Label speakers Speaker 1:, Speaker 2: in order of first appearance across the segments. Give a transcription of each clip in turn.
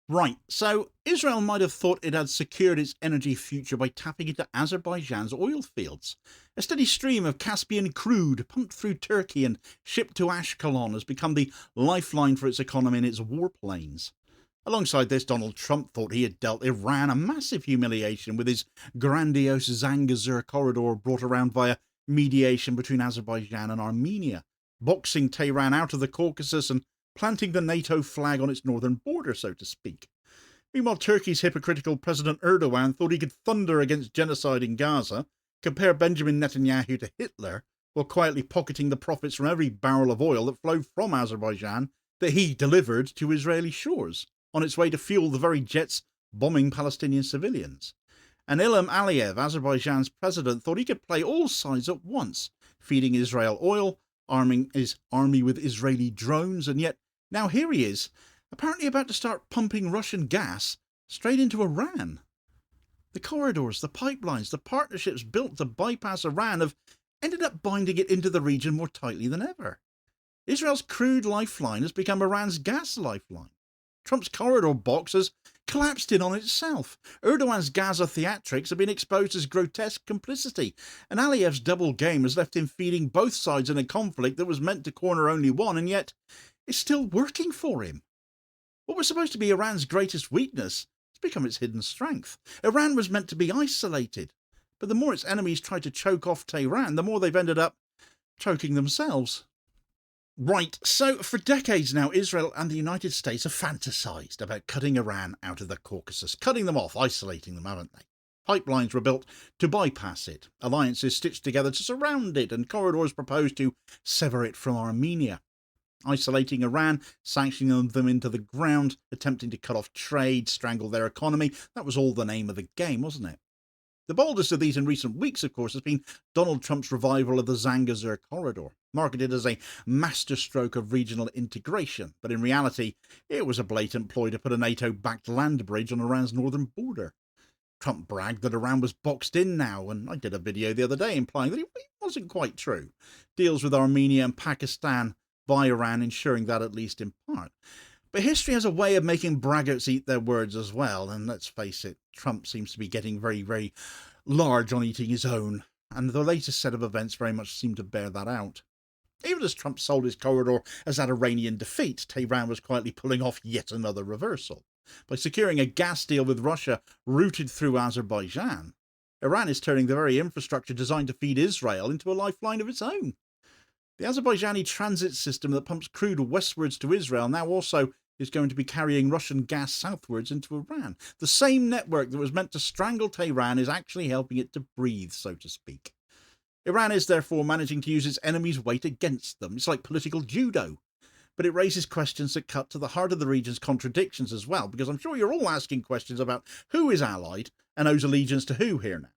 Speaker 1: Right, so Israel might have thought it had secured its energy future by tapping into Azerbaijan's oil fields. A steady stream of Caspian crude pumped through Turkey and shipped to Ashkelon has become the lifeline for its economy and its warplanes. Alongside this, Donald Trump thought he had dealt Iran a massive humiliation with his grandiose Zangezur corridor brought around via mediation between Azerbaijan and Armenia, boxing Tehran out of the Caucasus and planting the NATO flag on its northern border, so to speak. Meanwhile, Turkey's hypocritical President Erdogan thought he could thunder against genocide in Gaza, compare Benjamin Netanyahu to Hitler, while quietly pocketing the profits from every barrel of oil that flowed from Azerbaijan that he delivered to Israeli shores, on its way to fuel the very jets bombing Palestinian civilians. And Ilham Aliyev, Azerbaijan's president, thought he could play all sides at once, feeding Israel oil, arming his army with Israeli drones, and yet now here he is, apparently about to start pumping Russian gas straight into Iran. The corridors, the pipelines, the partnerships built to bypass Iran have ended up binding it into the region more tightly than ever. Israel's crude lifeline has become Iran's gas lifeline. Trump's corridor box has collapsed in on itself. Erdogan's Gaza theatrics have been exposed as grotesque complicity, and Aliyev's double game has left him feeding both sides in a conflict that was meant to corner only one, and yet is still working for him. What was supposed to be Iran's greatest weakness has become its hidden strength. Iran was meant to be isolated, but the more its enemies tried to choke off Tehran, the more they've ended up choking themselves. Right, so for decades now, Israel and the United States have fantasized about cutting Iran out of the Caucasus, cutting them off, isolating them, haven't they? Pipelines were built to bypass it, alliances stitched together to surround it, and corridors proposed to sever it from Armenia. Isolating Iran, sanctioning them into the ground, attempting to cut off trade, strangle their economy. That was all the name of the game, wasn't it? The boldest of these in recent weeks, of course, has been Donald Trump's revival of the Zangezur corridor, marketed as a masterstroke of regional integration, but in reality, it was a blatant ploy to put a NATO-backed land bridge on Iran's northern border. Trump bragged that Iran was boxed in now, and I did a video the other day implying that it wasn't quite true. Deals with Armenia and Pakistan by Iran, ensuring that at least in part. But history has a way of making braggarts eat their words as well, and let's face it, Trump seems to be getting very, very large on eating his own, and the latest set of events very much seem to bear that out. Even as Trump sold his corridor as that Iranian defeat, Tehran was quietly pulling off yet another reversal. By securing a gas deal with Russia routed through Azerbaijan, Iran is turning the very infrastructure designed to feed Israel into a lifeline of its own. The Azerbaijani transit system that pumps crude westwards to Israel now also is going to be carrying Russian gas southwards into Iran. The same network that was meant to strangle Tehran is actually helping it to breathe, so to speak. Iran is therefore managing to use its enemies' weight against them. It's like political judo. But it raises questions that cut to the heart of the region's contradictions as well, because I'm sure you're all asking questions about who is allied and owes allegiance to who here now.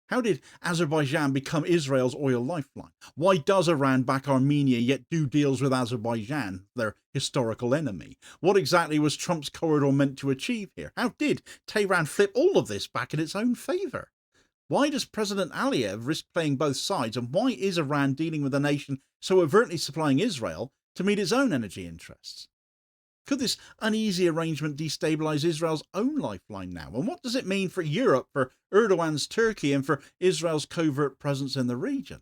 Speaker 1: How did Azerbaijan become Israel's oil lifeline? Why does Iran back Armenia yet do deals with Azerbaijan, their historical enemy? What exactly was Trump's corridor meant to achieve here? How did Tehran flip all of this back in its own favour? Why does President Aliyev risk playing both sides, and why is Iran dealing with a nation so overtly supplying Israel to meet its own energy interests? Could this uneasy arrangement destabilise Israel's own lifeline now? And what does it mean for Europe, for Erdogan's Turkey, and for Israel's covert presence in the region?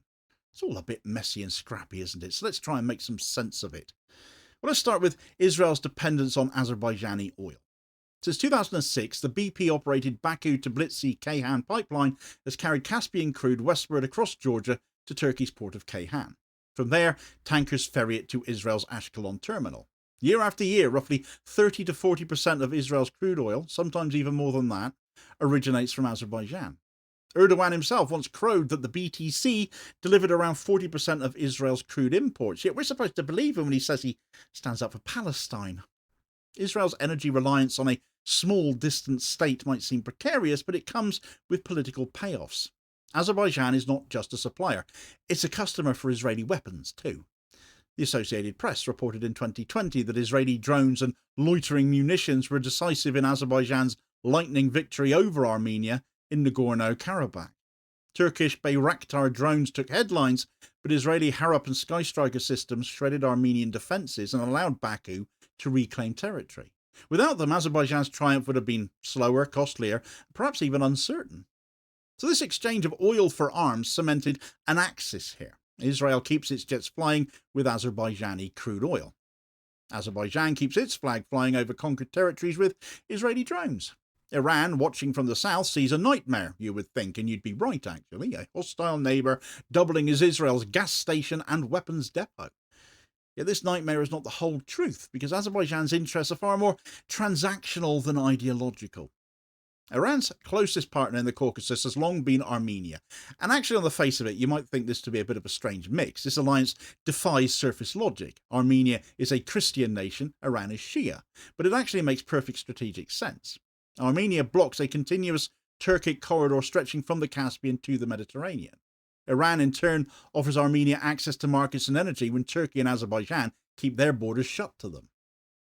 Speaker 1: It's all a bit messy and scrappy, isn't it? So let's try and make some sense of it. Well, let's start with Israel's dependence on Azerbaijani oil. Since 2006, the BP-operated Baku-Tbilisi-Ceyhan pipeline has carried Caspian crude westward across Georgia to Turkey's port of Ceyhan. From there, tankers ferry it to Israel's Ashkelon terminal. Year after year, roughly 30 to 40% of Israel's crude oil, sometimes even more than that, originates from Azerbaijan. Erdogan himself once crowed that the BTC delivered around 40% of Israel's crude imports, yet we're supposed to believe him when he says he stands up for Palestine. Israel's energy reliance on a small, distant state might seem precarious, but it comes with political payoffs. Azerbaijan is not just a supplier, it's a customer for Israeli weapons too. The Associated Press reported in 2020 that Israeli drones and loitering munitions were decisive in Azerbaijan's lightning victory over Armenia in Nagorno-Karabakh. Turkish Bayraktar drones took headlines, but Israeli Harop and Skystriker systems shredded Armenian defences and allowed Baku to reclaim territory. Without them, Azerbaijan's triumph would have been slower, costlier, perhaps even uncertain. So this exchange of oil for arms cemented an axis here. Israel keeps its jets flying with Azerbaijani crude oil. Azerbaijan keeps its flag flying over conquered territories with Israeli drones. Iran, watching from the south, sees a nightmare, you would think, and you'd be right, actually. A hostile neighbour doubling as Israel's gas station and weapons depot. Yet this nightmare is not the whole truth, because Azerbaijan's interests are far more transactional than ideological. Iran's closest partner in the Caucasus has long been Armenia, and actually on the face of it you might think this to be a bit of a strange mix. This alliance defies surface logic. Armenia is a Christian nation, Iran is Shia, but it actually makes perfect strategic sense. Armenia blocks a continuous Turkic corridor stretching from the Caspian to the Mediterranean. Iran in turn offers Armenia access to markets and energy when Turkey and Azerbaijan keep their borders shut to them.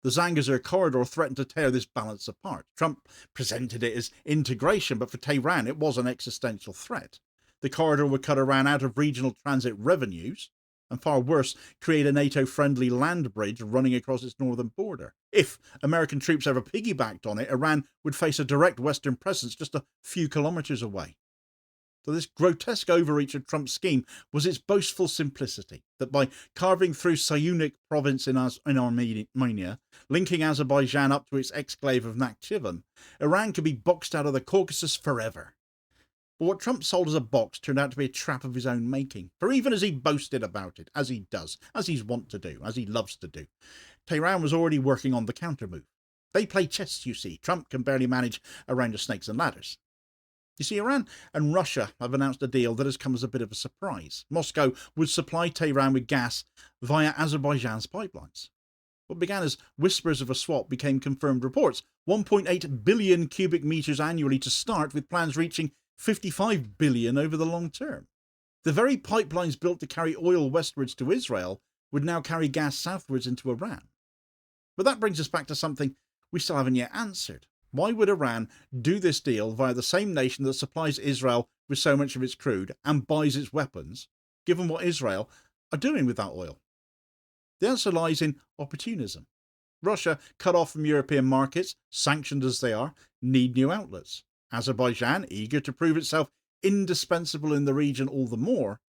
Speaker 1: The Zangezur corridor threatened to tear this balance apart. Trump presented it as integration, but for Tehran it was an existential threat. The corridor would cut Iran out of regional transit revenues, and far worse, create a NATO-friendly land bridge running across its northern border. If American troops ever piggybacked on it, Iran would face a direct Western presence just a few kilometres away. So this grotesque overreach of Trump's scheme was its boastful simplicity, that by carving through Sayunik province in Armenia, linking Azerbaijan up to its exclave of Nakhchivan, Iran could be boxed out of the Caucasus forever. But what Trump sold as a box turned out to be a trap of his own making. For even as he boasted about it, as he does, as he's wont to do, as he loves to do, Tehran was already working on the countermove. They play chess, you see. Trump can barely manage around the snakes and ladders. You see, Iran and Russia have announced a deal that has come as a bit of a surprise. Moscow would supply Tehran with gas via Azerbaijan's pipelines. What began as whispers of a swap became confirmed reports. 1.8 billion cubic metres annually to start, with plans reaching 55 billion over the long term. The very pipelines built to carry oil westwards to Israel would now carry gas southwards into Iran. But that brings us back to something we still haven't yet answered. Why would Iran do this deal via the same nation that supplies Israel with so much of its crude and buys its weapons, given what Israel are doing with that oil? The answer lies in opportunism. Russia, cut off from European markets, sanctioned as they are, need new outlets. Azerbaijan, eager to prove itself indispensable in the region all the more,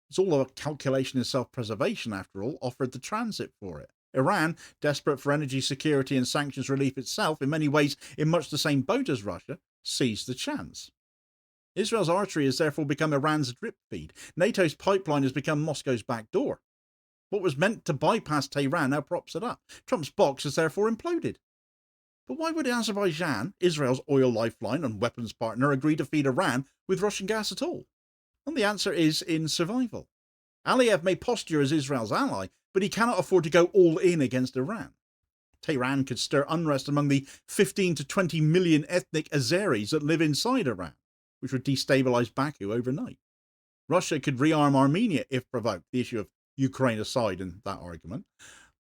Speaker 1: it's all a calculation in self-preservation after all, offered the transit for it. Iran, desperate for energy security and sanctions relief itself, in many ways in much the same boat as Russia, seized the chance. Israel's artery has therefore become Iran's drip feed. NATO's pipeline has become Moscow's back door. What was meant to bypass Tehran now props it up. Trump's box has therefore imploded. But why would Azerbaijan, Israel's oil lifeline and weapons partner, agree to feed Iran with Russian gas at all? And the answer is in survival. Aliyev may posture as Israel's ally, but he cannot afford to go all in against Iran. Tehran could stir unrest among the 15 to 20 million ethnic Azeris that live inside Iran, which would destabilise Baku overnight. Russia could rearm Armenia if provoked, the issue of Ukraine aside in that argument,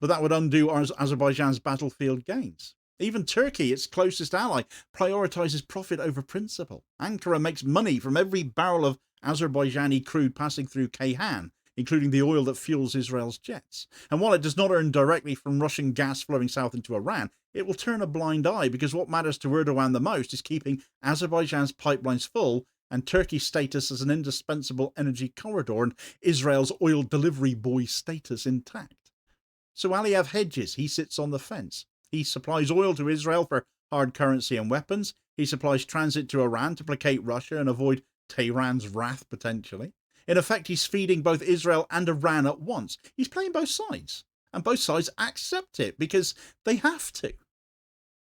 Speaker 1: but that would undo Azerbaijan's battlefield gains. Even Turkey, its closest ally, prioritises profit over principle. Ankara makes money from every barrel of Azerbaijani crude passing through Ceyhan, including the oil that fuels Israel's jets. And while it does not earn directly from Russian gas flowing south into Iran, it will turn a blind eye, because what matters to Erdogan the most is keeping Azerbaijan's pipelines full and Turkey's status as an indispensable energy corridor and Israel's oil delivery boy status intact. So Aliyev hedges, he sits on the fence. He supplies oil to Israel for hard currency and weapons. He supplies transit to Iran to placate Russia and avoid Tehran's wrath potentially. In effect, he's feeding both Israel and Iran at once. He's playing both sides, and both sides accept it because they have to.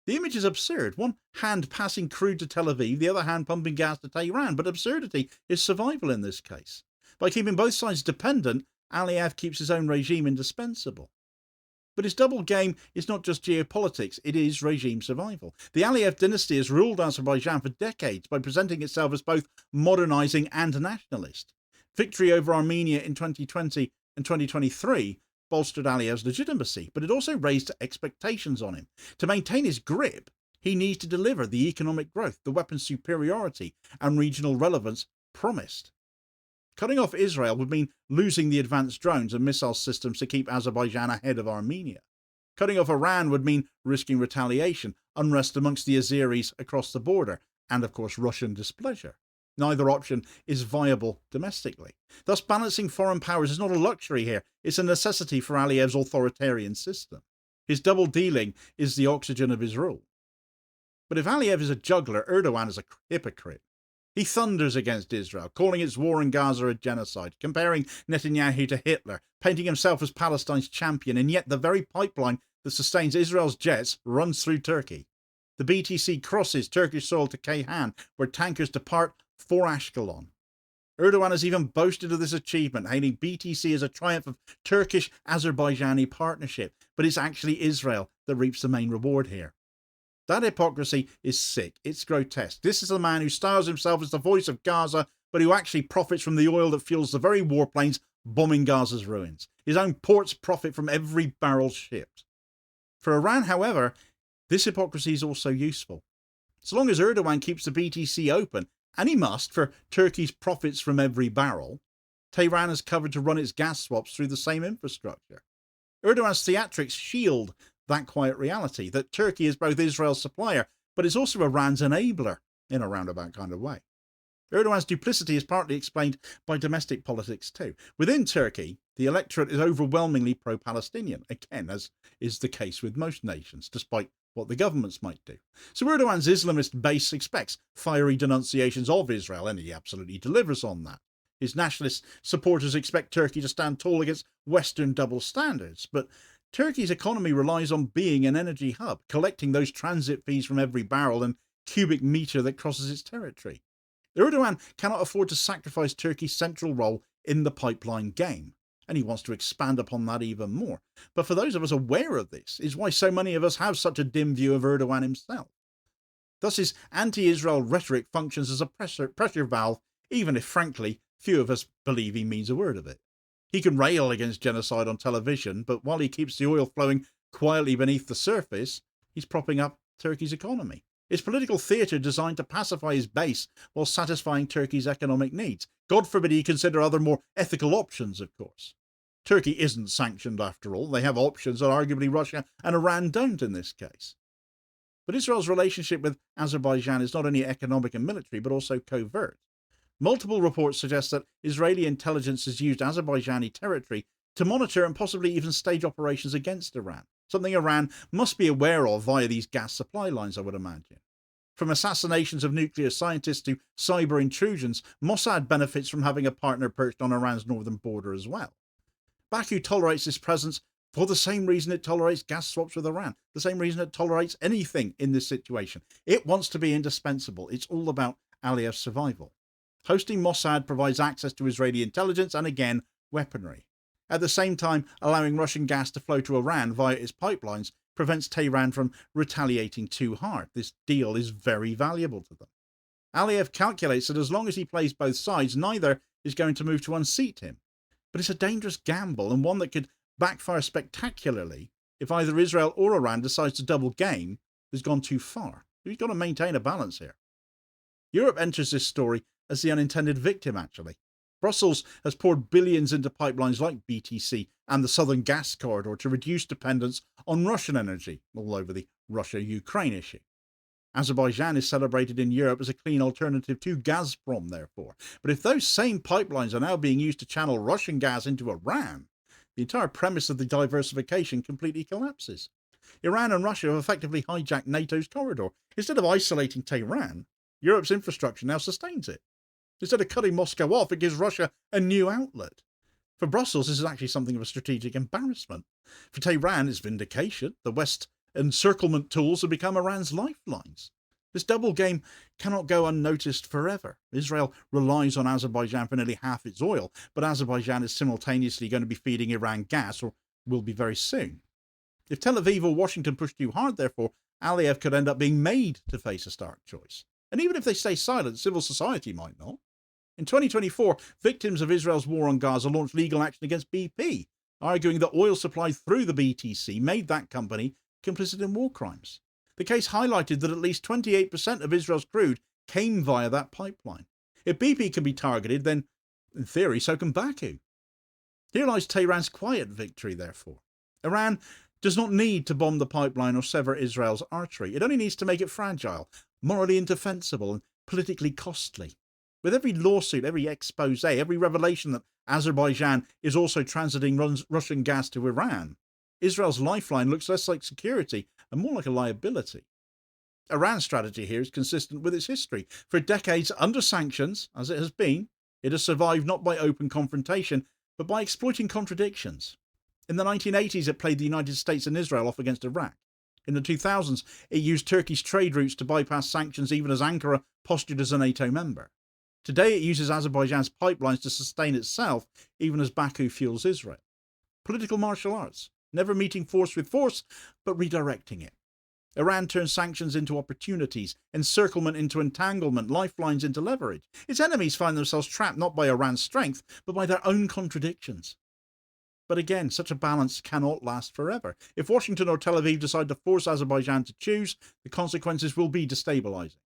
Speaker 1: The image is absurd. One hand passing crude to Tel Aviv, the other hand pumping gas to Tehran, but absurdity is survival in this case. By keeping both sides dependent, Aliyev keeps his own regime indispensable. But his double game is not just geopolitics, it is regime survival. The Aliyev dynasty has ruled Azerbaijan for decades by presenting itself as both modernising and nationalist. Victory over Armenia in 2020 and 2023 bolstered Aliyev's legitimacy, but it also raised expectations on him. To maintain his grip, he needs to deliver the economic growth, the weapons superiority and regional relevance promised. Cutting off Israel would mean losing the advanced drones and missile systems to keep Azerbaijan ahead of Armenia. Cutting off Iran would mean risking retaliation, unrest amongst the Azeris across the border, and of course Russian displeasure. Neither option is viable domestically. Thus, balancing foreign powers is not a luxury here, it's a necessity for Aliyev's authoritarian system. His double dealing is the oxygen of his rule. But if Aliyev is a juggler, Erdogan is a hypocrite. He thunders against Israel, calling its war in Gaza a genocide, comparing Netanyahu to Hitler, painting himself as Palestine's champion, and yet the very pipeline that sustains Israel's jets runs through Turkey. The BTC crosses Turkish soil to Ceyhan, where tankers depart for Ashkelon. Erdogan has even boasted of this achievement, hailing BTC as a triumph of Turkish-Azerbaijani partnership, but it's actually Israel that reaps the main reward here. That hypocrisy is sick. It's grotesque. This is a man who styles himself as the voice of Gaza, but who actually profits from the oil that fuels the very warplanes bombing Gaza's ruins. His own ports profit from every barrel shipped. For Iran, however, this hypocrisy is also useful. So long as Erdogan keeps the BTC open, and he must for Turkey's profits from every barrel, Tehran is covered to run its gas swaps through the same infrastructure. Erdogan's theatrics shield that quiet reality, that Turkey is both Israel's supplier, but is also Iran's enabler in a roundabout kind of way. Erdogan's duplicity is partly explained by domestic politics too. Within Turkey, the electorate is overwhelmingly pro-Palestinian, again, as is the case with most nations, despite what the governments might do. So Erdogan's Islamist base expects fiery denunciations of Israel, and he absolutely delivers on that. His nationalist supporters expect Turkey to stand tall against Western double standards, but Turkey's economy relies on being an energy hub, collecting those transit fees from every barrel and cubic metre that crosses its territory. Erdogan cannot afford to sacrifice Turkey's central role in the pipeline game, and he wants to expand upon that even more. But for those of us aware of this, is why so many of us have such a dim view of Erdogan himself. Thus his anti-Israel rhetoric functions as a pressure valve, even if, frankly, few of us believe he means a word of it. He can rail against genocide on television, but while he keeps the oil flowing quietly beneath the surface, he's propping up Turkey's economy. It's political theatre designed to pacify his base while satisfying Turkey's economic needs. God forbid he consider other more ethical options, of course. Turkey isn't sanctioned after all. They have options that arguably Russia and Iran don't in this case. But Israel's relationship with Azerbaijan is not only economic and military, but also covert. Multiple reports suggest that Israeli intelligence has used Azerbaijani territory to monitor and possibly even stage operations against Iran, something Iran must be aware of via these gas supply lines, I would imagine. From assassinations of nuclear scientists to cyber intrusions, Mossad benefits from having a partner perched on Iran's northern border as well. Baku tolerates this presence for the same reason it tolerates gas swaps with Iran, the same reason it tolerates anything in this situation. It wants to be indispensable. It's all about Aliyev's survival. Hosting Mossad provides access to Israeli intelligence and, again, weaponry. At the same time, allowing Russian gas to flow to Iran via its pipelines prevents Tehran from retaliating too hard. This deal is very valuable to them. Aliyev calculates that as long as he plays both sides, neither is going to move to unseat him. But it's a dangerous gamble, and one that could backfire spectacularly if either Israel or Iran decides to double game has gone too far. He's got to maintain a balance here. Europe enters this story as the unintended victim, actually. Brussels has poured billions into pipelines like BTC and the Southern Gas Corridor to reduce dependence on Russian energy, all over the Russia-Ukraine issue. Azerbaijan is celebrated in Europe as a clean alternative to Gazprom, therefore. But if those same pipelines are now being used to channel Russian gas into Iran, the entire premise of the diversification completely collapses. Iran and Russia have effectively hijacked NATO's corridor. Instead of isolating Tehran, Europe's infrastructure now sustains it. Instead of cutting Moscow off, it gives Russia a new outlet. For Brussels, this is actually something of a strategic embarrassment. For Tehran, it's vindication. The West encirclement tools have become Iran's lifelines. This double game cannot go unnoticed forever. Israel relies on Azerbaijan for nearly half its oil, but Azerbaijan is simultaneously going to be feeding Iran gas, or will be very soon. If Tel Aviv or Washington push too hard, therefore, Aliyev could end up being made to face a stark choice. And even if they stay silent, civil society might not. In 2024, victims of Israel's war on Gaza launched legal action against BP, arguing that oil supplied through the BTC made that company complicit in war crimes. The case highlighted that at least 28% of Israel's crude came via that pipeline. If BP can be targeted, then, in theory, so can Baku. Here lies Tehran's quiet victory, therefore. Iran does not need to bomb the pipeline or sever Israel's artery. It only needs to make it fragile, morally indefensible, and politically costly. With every lawsuit, every expose, every revelation that Azerbaijan is also transiting Russian gas to Iran, Israel's lifeline looks less like security and more like a liability. Iran's strategy here is consistent with its history. For decades under sanctions, as it has survived not by open confrontation, but by exploiting contradictions. In the 1980s, it played the United States and Israel off against Iraq. In the 2000s, it used Turkey's trade routes to bypass sanctions even as Ankara postured as a NATO member. Today, it uses Azerbaijan's pipelines to sustain itself, even as Baku fuels Israel. Political martial arts, never meeting force with force, but redirecting it. Iran turns sanctions into opportunities, encirclement into entanglement, lifelines into leverage. Its enemies find themselves trapped not by Iran's strength, but by their own contradictions. But again, such a balance cannot last forever. If Washington or Tel Aviv decide to force Azerbaijan to choose, the consequences will be destabilizing.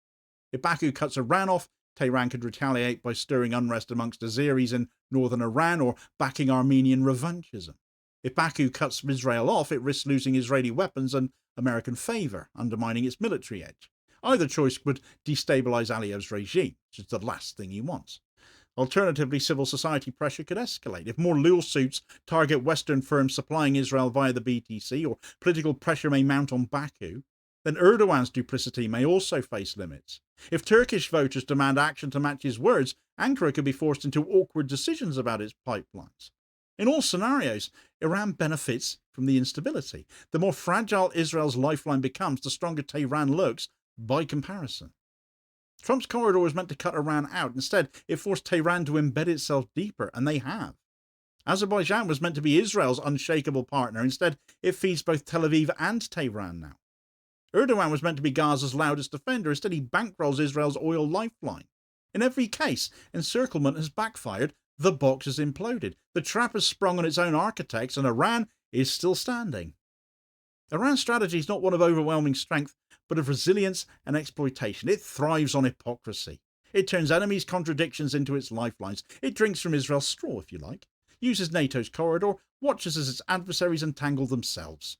Speaker 1: If Baku cuts Iran off, Tehran could retaliate by stirring unrest amongst Azeris in northern Iran or backing Armenian revanchism. If Baku cuts Israel off, it risks losing Israeli weapons and American favour, undermining its military edge. Either choice would destabilise Aliyev's regime, which is the last thing he wants. Alternatively, civil society pressure could escalate. If more lawsuits target Western firms supplying Israel via the BTC, or political pressure may mount on Baku, then Erdogan's duplicity may also face limits. If Turkish voters demand action to match his words, Ankara could be forced into awkward decisions about its pipelines. In all scenarios, Iran benefits from the instability. The more fragile Israel's lifeline becomes, the stronger Tehran looks by comparison. Trump's corridor was meant to cut Iran out. Instead, it forced Tehran to embed itself deeper, and they have. Azerbaijan was meant to be Israel's unshakable partner. Instead, it feeds both Tel Aviv and Tehran now. Erdogan was meant to be Gaza's loudest defender. Instead, he bankrolls Israel's oil lifeline. In every case, encirclement has backfired. The box has imploded. The trap has sprung on its own architects, and Iran is still standing. Iran's strategy is not one of overwhelming strength, but of resilience and exploitation. It thrives on hypocrisy. It turns enemies' contradictions into its lifelines. It drinks from Israel's straw, if you like, uses NATO's corridor, watches as its adversaries entangle themselves.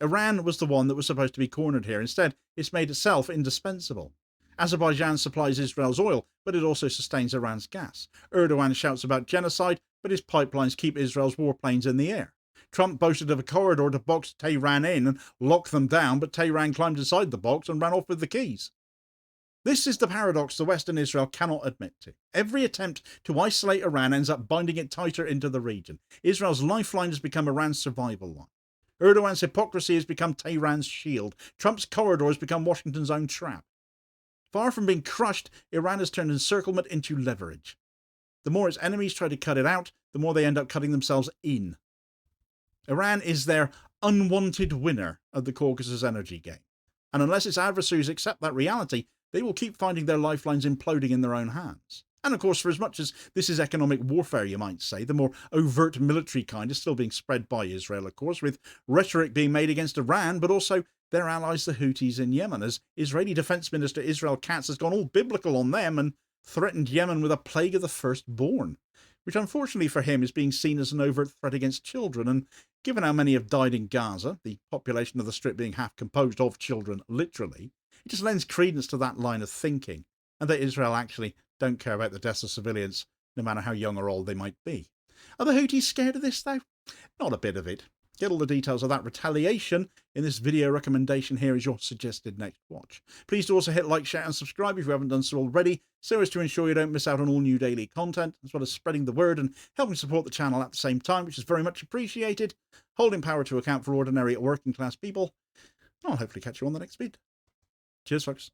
Speaker 1: Iran was the one that was supposed to be cornered here. Instead, it's made itself indispensable. Azerbaijan supplies Israel's oil, but it also sustains Iran's gas. Erdogan shouts about genocide, but his pipelines keep Israel's warplanes in the air. Trump boasted of a corridor to box Tehran in and lock them down, but Tehran climbed inside the box and ran off with the keys. This is the paradox the West and Israel cannot admit to. Every attempt to isolate Iran ends up binding it tighter into the region. Israel's lifeline has become Iran's survival line. Erdogan's hypocrisy has become Tehran's shield. Trump's corridor has become Washington's own trap. Far from being crushed, Iran has turned encirclement into leverage. The more its enemies try to cut it out, the more they end up cutting themselves in. Iran is their unwanted winner of the Caucasus energy game. And unless its adversaries accept that reality, they will keep finding their lifelines imploding in their own hands. And of course, for as much as this is economic warfare, you might say, the more overt military kind is still being spread by Israel, of course, with rhetoric being made against Iran, but also their allies, the Houthis in Yemen, as Israeli Defense Minister Israel Katz has gone all biblical on them and threatened Yemen with a plague of the firstborn, which unfortunately for him is being seen as an overt threat against children. And given how many have died in Gaza, the population of the Strip being half composed of children, literally, it just lends credence to that line of thinking, and that Israel actually don't care about the deaths of civilians, no matter how young or old they might be. Are the Houthis scared of this, though? Not a bit of it. Get all the details of that retaliation in this video recommendation here as your suggested next watch. Please do also hit like, share and subscribe if you haven't done so already, so as to ensure you don't miss out on all new daily content, as well as spreading the word and helping support the channel at the same time, which is very much appreciated, holding power to account for ordinary working class people. I'll hopefully catch you on the next vid. Cheers, folks.